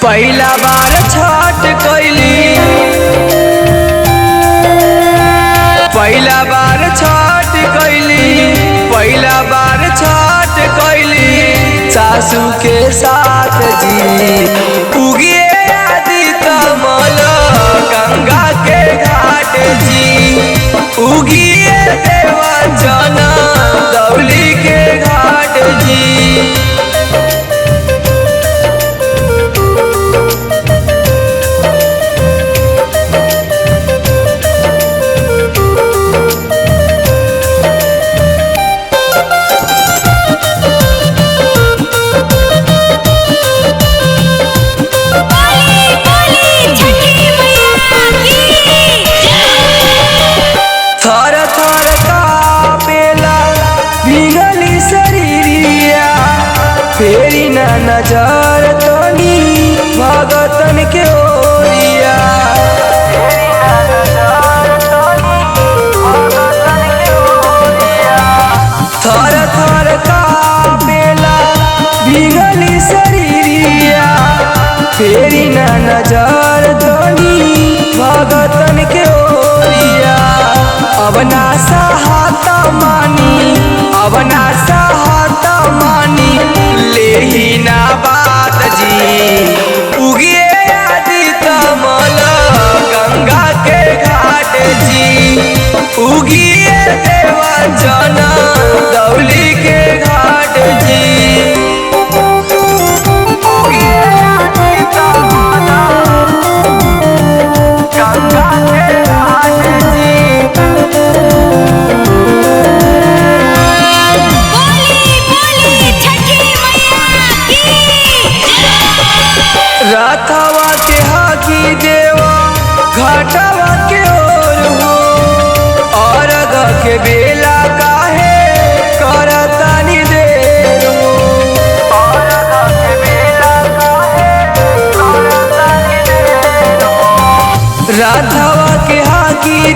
पहला बार छठ कैली, पहला बार छठ कैली, पहला बार छठ कैली सासू के साथ जी। उगिए आदित्य मल गंगा के घाट जी, उगिए देवचन दौली के घाट जी। थर थर कापेला भीगली शरीरिया, फेरी ना नजर तनी भगतन के ओरिया। थर थर कापेला भीगली शरीरिया, फेरी ना नजर तनी भगतन के ओरिया। अब ना सहत मानी, अब ना सहत मानी ले ही ना बात जी। उगिए आदित्य मल गंगा के घाट जी, उगिए देवचन दौली के घाट जी। रथवा के हाकी देवा घाटवा के ओर हो, और के बेला काहे करतानी देर हो। के बेला काहे करतानी देर हो। रथवा के हाकी